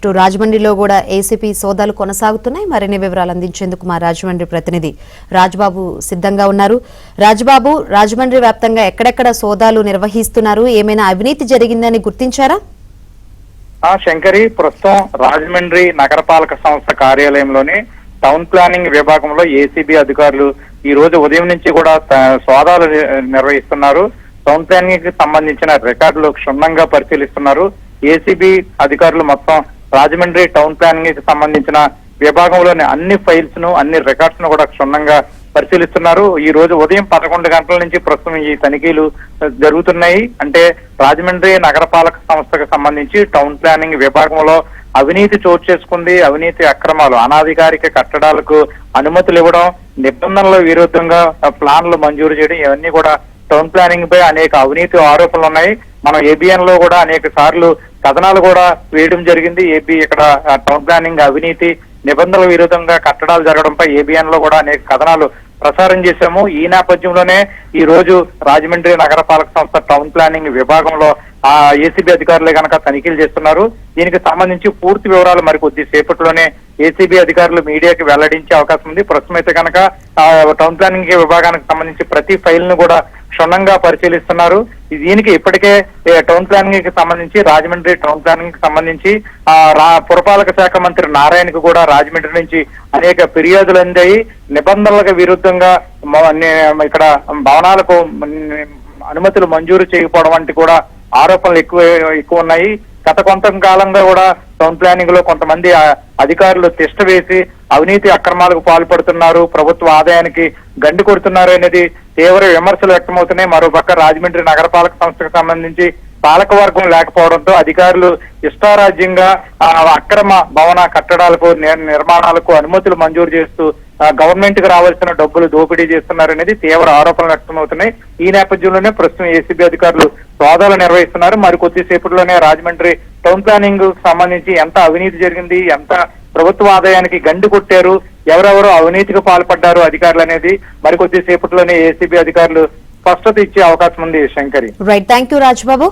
రాజమండ్రిలో కూడా ఏసీపీ సోదాలు కొనసాగుతున్నాయి. మరిన్ని వివరాలు అందించేందుకు మా రాజమండ్రి ప్రతినిధి రాజ్బాబు సిద్ధంగా ఉన్నారు. రాజ్బాబు, రాజమండ్రి వ్యాప్తంగా ఎక్కడెక్కడ సోదాలు నిర్వహిస్తున్నారు? ఏమైనా అవినీతి జరిగిందని గుర్తించారా? శంకరి, ప్రస్తుతం రాజమండ్రి నగరపాలక సంస్థ కార్యాలయంలోని టౌన్ ప్లానింగ్ విభాగంలో ఏసీబీ అధికారులు ఈ రోజు ఉదయం నుంచి కూడా సోదాలు నిర్వహిస్తున్నారు. టౌన్ ప్లానింగ్ కి సంబంధించిన రికార్డులు క్షుణ్ణంగా పరిశీలిస్తున్నారు. ఏసీబీ అధికారులు మొత్తం రాజమండ్రి టౌన్ ప్లానింగ్ కి సంబంధించిన విభాగంలోని అన్ని ఫైల్స్ ను, అన్ని రికార్డ్స్ ను కూడా క్షుణ్ణంగా పరిశీలిస్తున్నారు. ఈ రోజు ఉదయం 11 గంటల నుంచి ప్రస్తుతం ఈ తనిఖీలు జరుగుతున్నాయి. అంటే రాజమండ్రి నగరపాలక సంస్థకు సంబంధించి టౌన్ ప్లానింగ్ విభాగంలో అవినీతి చోటు చేసుకుంది. అవినీతి అక్రమాలు, అనాధికారిక కట్టడాలకు అనుమతులు ఇవ్వడం, నిబంధనల విరుద్ధంగా ప్లాన్లు మంజూరు చేయడం, ఇవన్నీ కూడా టౌన్ ప్లానింగ్ పై అనేక అవినీతి ఆరోపణలు ఉన్నాయి. మనం ఏబిఎన్ లో కూడా అనేక సార్లు కథనాలు కూడా వేయడం జరిగింది. ఇక్కడ టౌన్ ప్లానింగ్ అవినీతి, నిబంధనల విరుద్ధంగా కట్టడాలు జరగడంపై ఏబిఎన్ లో కూడా అనేక కథనాలు ప్రసారం చేశాము. ఈ నేపథ్యంలోనే ఈ రోజు రాజమండ్రి నగరపాలక సంస్థ టౌన్ ప్లానింగ్ విభాగంలో ఏసీబీ అధికారులే కనుక తనిఖీలు చేస్తున్నారు. దీనికి సంబంధించి పూర్తి వివరాలు మరి కొద్దిసేపట్లోనే ఏసీబీ అధికారులు మీడియాకి వెల్లడించే అవకాశం ఉంది. ప్రస్తుతం అయితే కనుక టౌన్ ప్లానింగ్ విభాగానికి సంబంధించి ప్రతి ఫైల్ ను కూడా క్షుణ్ణంగా పరిశీలిస్తున్నారు. దీనికి ఇప్పటికే టౌన్ ప్లానింగ్ కి సంబంధించి, రాజమండ్రి టౌన్ ప్లానింగ్ కి సంబంధించి పురపాలక శాఖ మంత్రి నారాయణకు కూడా రాజమండ్రి నుంచి అనేక ఫిర్యాదులు అందాయి. నిబంధనలకు విరుద్ధంగా ఇక్కడ భవనాలకు అనుమతులు మంజూరు చేయకపోవడం వంటి కూడా ఆరోపణలు ఎక్కువ ఉన్నాయి. గత కొంతకాలంగా కూడా టౌన్ ప్లానింగ్ లో కొంతమంది అధికారులు తిష్ట వేసి అవినీతి అక్రమాలకు పాల్పడుతున్నారు, ప్రభుత్వ ఆదాయానికి గండి కొడుతున్నారు అనేది తీవ్ర విమర్శలు వ్యక్తమవుతున్నాయి. మరోపక్క రాజమండ్రి నగరపాలక సంస్థకు సంబంధించి పాలకవర్గం లేకపోవడంతో అధికారులు ఇష్టారాజ్యంగా అక్రమ భవన కట్టడాలకు, నిర్మాణాలకు అనుమతులు మంజూరు చేస్తూ గవర్నమెంట్ కి రావాల్సిన డబ్బులు దోపిడీ చేస్తున్నారనేది తీవ్ర ఆరోపణలు వ్యక్తమవుతున్నాయి. ఈ నేపథ్యంలోనే ప్రస్తుతం ఏసీబీ అధికారులు సోదాలు నిర్వహిస్తున్నారు. మరి కొద్దిసేపట్లోనే రాజమండ్రి టౌన్ ప్లానింగ్ సంబంధించి ఎంత అవినీతి జరిగింది, ఎంత ప్రభుత్వ ఆదాయానికి గండి కొట్టారు, ఎవరెవరు అవినీతికి పాల్పడ్డారు అధికారులు అనేది మరి కొద్దిసేపట్లోనే ఏసీబీ అధికారులు స్పష్టత ఇచ్చే అవకాశం ఉంది. Shankari, right, thank you Rajbabu.